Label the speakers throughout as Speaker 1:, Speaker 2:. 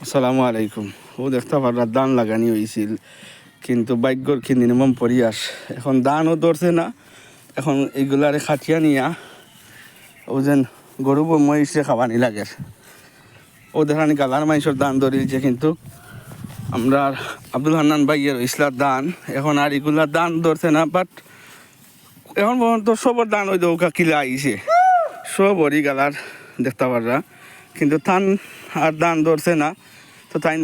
Speaker 1: আসসালামু আলাইকুম। ও দেখতে পারা ধান লাগানি হয়েছিল, কিন্তু ভাগ্যর কি নির্মম পরিহাস, এখন ধানও ধরছে না। এখন এইগুলারে খাটিয়া নিয়া ও যেন গরু মহিষে খাওয়ানি লাগে। ও দেখানি গালার মাইসের ধান ধরিয়েছে, কিন্তু আমরা আব্দুল হান্নান ভাইয়ের ইসলার ধান এখন আর এগুলার ধান ধরছে না। বাট এখন পর্যন্ত সবর ধান ওই দৌকা কিলা আইছে, সবরই গালার দেখতে পাররা, কিন্তু থান আর ধান ধরছে না। তো তাই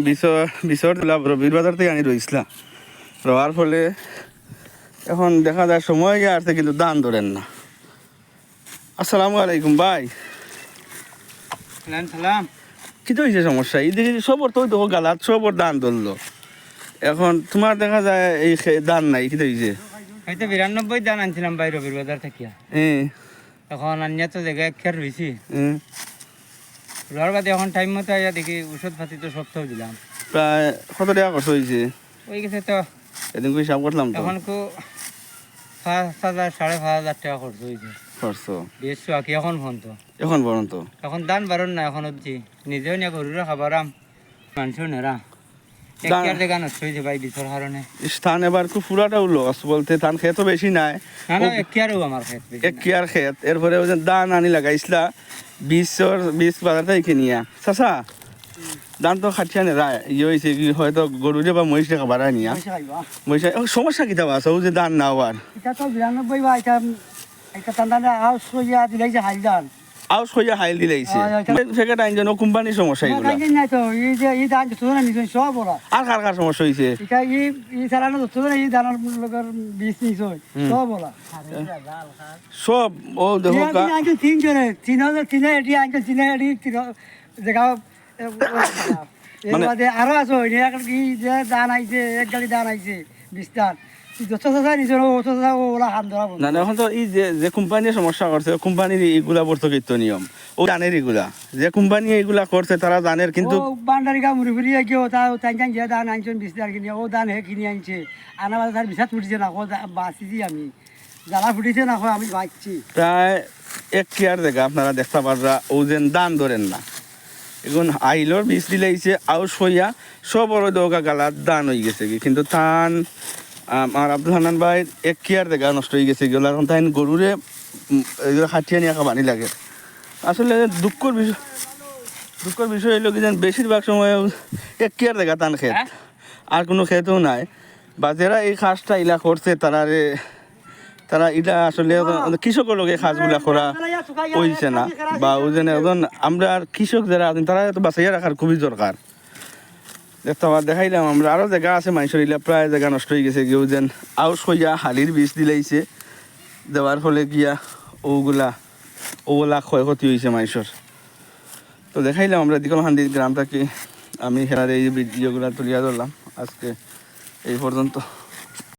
Speaker 1: বিচর রবির বাজার থেকে আনি রইসলা, রওয়ার ফলে এখন দেখা যায় সময় আসছে কিন্তু ধান ধরেন না। আসসালামু আলাইকুম ভাই।
Speaker 2: সালাম।
Speaker 1: কি তো হয়েছে সমস্যা? এই দেখি সবর তো দেখো গালাত সবর ধান ধরলো, এখন তোমার দেখা যায় এই ধান নাই। কি তো হয়েছে?
Speaker 2: হয়তো 92 ধান আনছিলাম ভাই রবির বাজার থাকিয়া, এখন আনিয়া তো জায়গায় খেয়ার রয়েছি। রোয়ার বাদে এখন টাইম মতো আইয়া দেখি ওষুধ পাতি তো সপ্তাহ দিলাম।
Speaker 1: প্রায় কত টাকা খরচ হয়েছে?
Speaker 2: ওই গেছে তো
Speaker 1: এদিন করে হিসাব করলাম তো,
Speaker 2: এখন 5,000 5,500 টাকা খরচ হয়েছে।
Speaker 1: খরচ
Speaker 2: বেশ আঁকি এখন
Speaker 1: এখন পর্যন্ত
Speaker 2: এখন দান বারণ না। এখন অবধি নিজেও নিয়ে গরুরা খাবারাম, মানুষও নেরা দেখা নষ্ট হয়েছে ভাই বিছর কারণে।
Speaker 1: স্থান এবার খুব পুরাটাও লস, বলতে ধান খেতও বেশি নাই।
Speaker 2: না একিয়ারও আমার খেত
Speaker 1: একিয়ার খেত, এরপরে ওই যে ধান আনি লাগাইছিলা 20 বাজার থেকে নিয়া চাচা ধান তো খাটিয়া নেরা ইয়ে হয়েছে কি, হয়তো গরুরে বা মহিষে খাবার নিয়া মহিষা সমস্যা কিতা আছে ও যে ধান না হওয়ার।
Speaker 2: এটা তো 92 বা এটা তান্দানে আউস হইয়া দিলাইছে হাইদান
Speaker 1: আউস হইয়া হাইল দিলাইছে ফেকেট আইন যেন কোম্পানির সমস্যা এগুলো।
Speaker 2: নাই তো এই যে এই ধান তো না নিছে সব বড়।
Speaker 1: আর কার সমস্যা হইছে?
Speaker 2: এটা এই সারানো তো না এই ধানের লগর বীজ নিছে সব বড়
Speaker 1: সব। ও দেখো কা
Speaker 2: আগে 3 জনে 3 এটি আগে 3 এটি জায়গা মানে আরো আছে ওই কি যে ধান আইছে এক গাড়ি ধান আইছে বিস্তার
Speaker 1: না এখন তো এই যে কোম্পানির সমস্যা করছে, কোম্পানির এইগুলা বর্তকিত নিয়ম ও জানের, এগুলা যে কোম্পানি এইগুলা করছে তারা জানের, কিন্তু
Speaker 2: বান্ডারি গা মুড়ি ফুরি গিয়ে যে ধান আনছেন বিস্তার কিনে ও ধান হে কিনে আনছে আনা বাজার তার বিষাদ ফুটিছে না বাঁচিছি আমি, জ্বালা ফুটিছে না আমি বাঁচছি।
Speaker 1: প্রায় 1 কেয়ার জায়গা আপনারা দেখতে পাররা ও যেন দান ধরেন না। এখন আইলর বীজ দিলাইছে আউস হইয়া সব বড় দৌকা গালার দান হয়ে গেছে, কিন্তু ধান আমার আব্দুল হান্নান ভাই 1 কেয়ার জায়গা নষ্ট হয়ে গেছে এগুলো। এখন তাই গরুরে এগুলো খাটিয়া নিয়ে খাবানি লাগে। আসলে দুঃখর বিষয় হইলো কি, যেন বেশিরভাগ সময় 1 কেয়ার জায়গা টান খেত, আর কোনো খেতেও নাই। বা যারা এই কাজটা ইলা করছে তারা এটা আসলে কৃষকের লোক এই কাজগুলা করা হইছে না, বা ওই জন্য এখন আমরা কৃষক যারা আছেন তারা তো বাঁচাইয়া রাখার খুবই দরকার। দেখাইলাম আমরা আরও জায়গা আছে মানুষের ইলা প্রায় জায়গা নষ্ট হয়ে গেছে, কেউ যেন আউস হইয়া হালির বীজ দিলাইছে, দেওয়ার ফলে গিয়া ওগুলা ক্ষয়ক্ষতি হয়েছে মানুষের। তো দেখাইলাম আমরা দিকলহান্দি গ্রামটাকে, আমি হেরার এই ভিডিওগুলা তুলিয়া ধরলাম। আজকে এই পর্যন্ত।